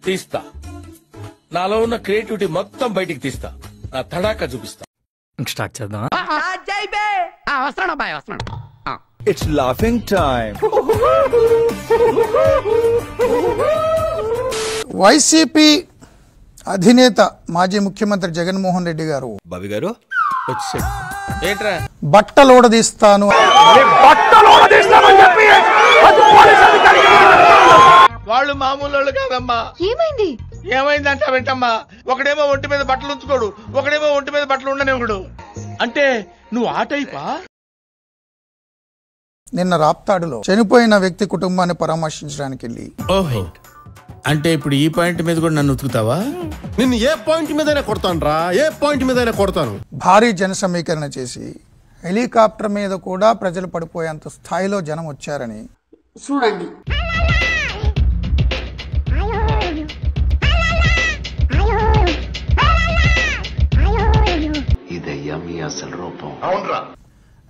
తీస్తా, నాలో ఉన్న క్రియేటివిటీ మొత్తం బయటికి తీస్తా, నా తడాకా చూపిస్తా. స్టార్ట్ చేద్దాం. It's laughing time. వైసీపీ అధినేత మాజీ ముఖ్యమంత్రి జగన్మోహన్ రెడ్డి గారు బాబీ గారు వచ్చాడు. ఏంట్రా బట్టలోడదీస్తాను వాళ్ళు మామూలు వాళ్ళు కాదమ్మా. ఏమైంది? ఏమైందంట వెంటమ్మా, ఒకడేమో ఒంటి మీద బట్టలు ఉంచుకోడు, ఒకడేమో ఒంటి మీద బట్టలు ఉండనివ్వడు. అంటే నువ్వు ఆ టైపా? నిన్న రాప్తాడులో చనిపోయిన వ్యక్తి కుటుంబాన్ని పరామర్శించడానికి వెళ్ళి, ఓహో, అంటే ఇప్పుడు ఈ పాయింట్ మీద కూడా నన్ను ఉతుకుతావా? నిన్ను ఏ పాయింట్ మీదైనా కొడతాను రా, ఏ పాయింట్ మీదైనా కొడతాను. భారీ జన సమీకరణ చేసి హెలికాప్టర్ మీద కూడా ప్రజలు పడిపోయేంత స్థాయిలో జనం వచ్చారని చూడండి.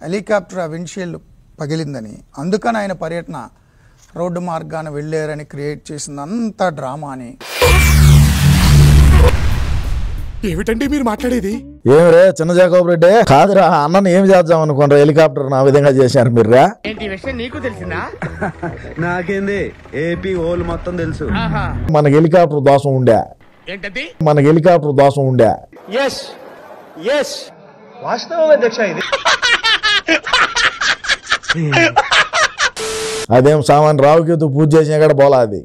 హెలికాప్టర్ విండ్షీల్డ్ పగిలిందని, అందుకని ఆయన పర్యటన రోడ్డు మార్గాన వెళ్ళారని క్రియేట్ చేసిందంతా డ్రామా అని. ఏమిటండి మీరు మాట్లాడేది? ఏమిరే చిన్న జాకోబ్ రెడ్డి? కాదురా, అన్నను ఏం చేద్దాం అనుకోండి, హెలికాప్టర్ నా విధంగా చేశారు మీరురా. ఏంటి విషయం నీకు తెలిసిందా? నాకేంది, ఏపీ హోల్ మొత్తం తెలుసు. మనకి హెలికాప్టర్ దోషం ఉండే, ఏంటది? మనకి హెలికాప్టర్ దోషం ఉండే. వాస్తవం అధ్యక్ష ఇది. అదేం సామాన్ రావుకేతు పూజ చేసిన కూడా పోలా అది.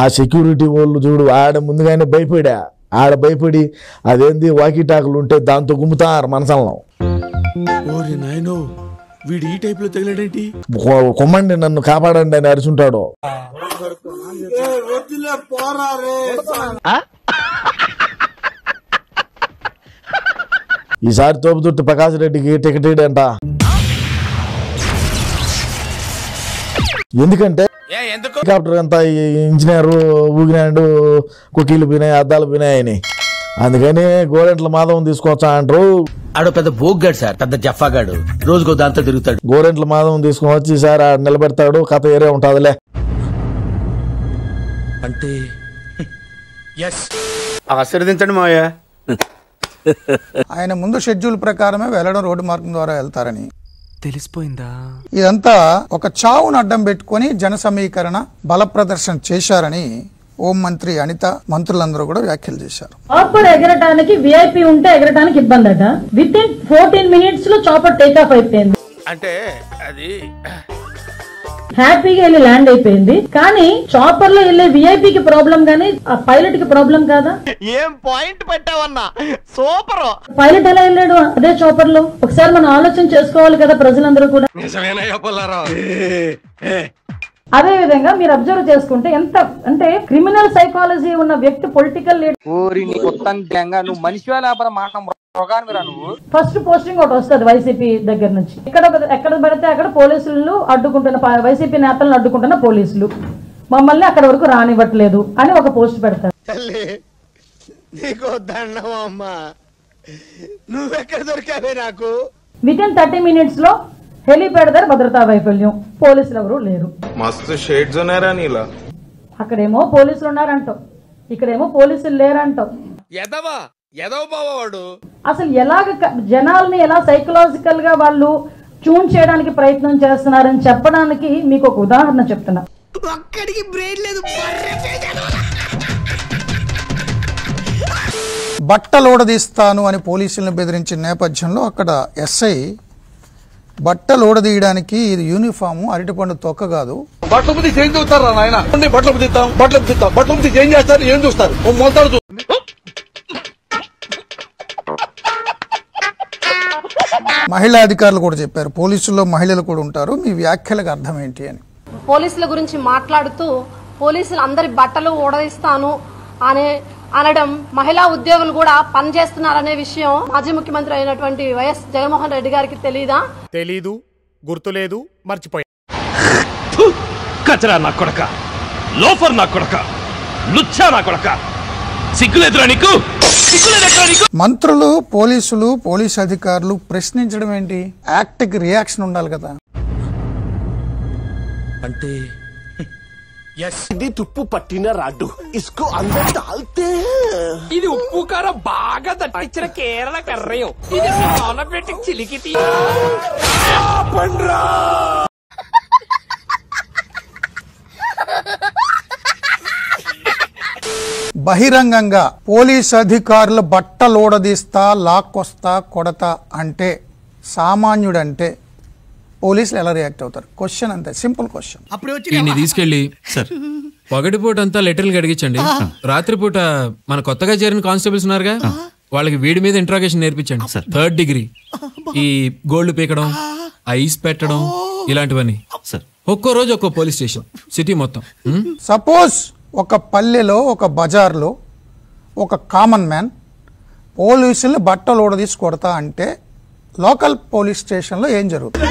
ఆ సెక్యూరిటీ వాళ్ళు చూడు, ఆడ ముందుగానే భయపడి అదేంది వాకీ టాకులు ఉంటే దాంతో గుమ్ముతారు మనసంలో. ఓరి నాయనో, వీడు ఈ టైప్ లో తగిలాడేంటి? కొమ్మండి నన్ను కాపాడండి అని అరుచుంటాడు. ఈసారి తోపుదుర్తి ప్రకాష్ రెడ్డికి టికెట్ ఇడంట. ఎందుకంటే హెలికాప్టర్ అంతా ఇంజనీర్ ఊగినాడు, కుకీలు పోయినాయి, అద్దాలు పోయినాయని, అందుకని గోరెంట్ల మాధవం తీసుకొచ్చా అంటారు. ఆడో పెద్ద బోగ్గాడు సార్, పెద్ద జఫాగాడు, రోజుకో దాంతో తిరుగుతాడు. గోరెంట్ల మాధవం తీసుకొని వచ్చి ఈసారి నిలబెడతాడు, కథ ఏరే ఉంటుందిలే. అంటే ఆశీర్వదించండి మావయ్య. ఆయన ముందు షెడ్యూల్ ప్రకారమే వెళ్ళడం, రోడ్డు మార్గం ద్వారా వెళ్తారని తెలిసిపోయిందా? ఇదంతా ఒక చావును అడ్డం పెట్టుకుని జన సమీకరణ బల ప్రదర్శన చేశారని హోంమంత్రి అనిత, మంత్రులందరూ కూడా వ్యాఖ్యలు చేశారు. చాపర్ ఎగరటానికి విఐపి ఉంటే ఎగరటానికి ఇబ్బంది అట. విత్ ఇన్ 14 minutes లో చాపర్ టేక్ ఆఫ్ అయిపోయింది. అంటే అది హ్యాపీగా వెళ్ళి ల్యాండ్ అయిపోయింది. కానీ చాపర్ లో వెళ్ళే విఐపికి ప్రాబ్లం గానీ ఆ పైలట్ కి ప్రాబ్లం కాదా? ఏం పాయింట్ పెట్టావన్నా, సూపర్. పైలట్ ఎలా వెళ్ళాడు అదే చాపర్ లో? ఒకసారి మనం ఆలోచన చేసుకోవాలి కదా ప్రజలందరూ కూడా. అదే విధంగా మీరు అబ్జర్వ్ చేసుకుంటే ఎంత అంటే క్రిమినల్ సైకాలజీ ఉన్న వ్యక్తి పొలిటికల్ లీడర్. ఫస్ట్ పోస్టింగ్ ఒకటి వస్తుంది వైసీపీ దగ్గర నుంచి. ఎక్కడ పడితే అక్కడ పోలీసులు అడ్డుకుంటున్న, వైసీపీ నేతలను అడ్డుకుంటున్న పోలీసులు మమ్మల్ని అక్కడ వరకు రానివ్వట్లేదు అని ఒక పోస్ట్ పెడతారు. విత్ ఇన్ 30 minutes లో హెలిప్యాడ్ దగ్గర భద్రతా వైఫల్యం, పోలీసులు ఎవరు లేరు. మస్తు షేడ్స్ ఉన్నారా నీలా? అక్కడేమో పోలీసులు ఉన్నారంటావు, ఇక్కడేమో పోలీసులు లేరంటావు. అసలు ఎలాగ జనాల్ని ఎలా సైకలాజికల్ గా వాళ్ళు ట్యూన్ చేయడానికి ప్రయత్నం చేస్తున్నారని చెప్పడానికి మీకు ఒక ఉదాహరణ చెప్తున్నా. బట్టలోడదీస్తాను అని పోలీసులను బెదిరించిన నేపథ్యంలో అక్కడ ఎస్ఐ బట్టలోడదీయడానికి ఇది యూనిఫామ్, అరటిపండు తొక్క కాదు. బట్టలు బుద్ధి చేంజ్ చూస్తారా నాయన? బట్టలు బుద్ధిస్తాం, బట్టలు బుద్ధి చేంజ్ చేస్తారు, ఏం చూస్తారు? మొత్తాడు. మహిళా అధికారులు కూడా చెప్పారు, పోలీసుల్లో మహిళలు కూడా ఉంటారు, మీ వ్యాఖ్యలకు అర్థం ఏంటి అని. పోలీసుల గురించి మాట్లాడుతూ పోలీసులు అందరి బట్టలు ఊడదీస్తాను అనడం మహిళా ఉద్యోగులు కూడా పనిచేస్తున్నారనే విషయం మాజీ ముఖ్యమంత్రి అయినటువంటి వైఎస్ జగన్మోహన్ రెడ్డి గారికి తెలీదా? తెలీదు, గుర్తులేదు, మర్చిపోయా. కచరా నా కొడక, లోఫర్ నా కొడక, లుచ్చా నా కొడక, సిగ్గులేదురా నీకు? సిగ్గులేదురా నీకు? మంత్రులు పోలీసులు పోలీస్ అధికారులు ప్రశ్నించడం ఏంటి? యాక్ట్కి రియాక్షన్ ఉండాలి కదా. అంటే ఇది తుప్పు పట్టిన రాడ్డు ఇస్కో అందరూ డాల్తే ఇది ఉప్పు కారం బాగా దట్టించిన కేరళ కర్రయం. ఇది పెట్టి చిలికి బహిరంగంగా పోలీస్ అధికారులు బట్టలోడదీస్తా లాక్కొస్తా కొడతా అంటే సామాన్యుడంటే పోలీసులు ఎలా రియాక్ట్ అవుతారు? క్వశ్చన్ అంతే, సింపుల్ క్వశ్చన్. తీసుకెళ్ళి పగటిపూట అంతా లెటర్లు అడిగించండి. రాత్రిపూట మన కొత్తగా చేరిన కానిస్టేబుల్స్ ఉన్నారుగా, వాళ్ళకి వీడి మీద ఇంట్రాగేషన్ నేర్పించండి. 3rd డిగ్రీ, ఈ గోల్డ్ పీకడం, ఐస్ పెట్టడం, ఇలాంటివన్నీ. ఒక్కో రోజు ఒక్కో పోలీస్ స్టేషన్, సిటీ మొత్తం. సపోజ్ ఒక పల్లెలో ఒక బజార్లో ఒక కామన్ మ్యాన్ పోలీసులు బట్టలోడదీసి కొడతా అంటే లోకల్ పోలీస్ స్టేషన్లో ఏం జరుగుతుంది?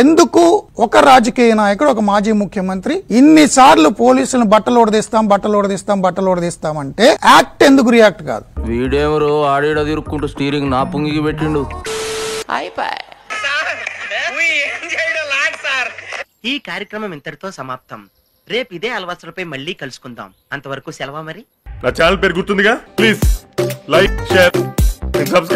ఎందుకు ఒక రాజకీయ నాయకుడు, ఒక మాజీ ముఖ్యమంత్రి ఇన్నిసార్లు పోలీసులను బట్టలోడదీస్తాం అంటే యాక్ట్ ఎందుకు రియాక్ట్ కాదు? వీడేమరో ఆడేడ తిరుక్కుంటూ స్టీరింగ్ నా పుంగికి పెట్టిండు. ఈ కార్యక్రమం ఇంతటితో సమాప్తం. రేపు ఇదే అలవాసులపై మళ్ళీ కలుసుకుందాం. అంతవరకు సెలవు మరి. నా ఛానల్ పేరు గుర్తుందిగా, ప్లీజ్ లైక్, షేర్, సబ్స్క్రైబ్.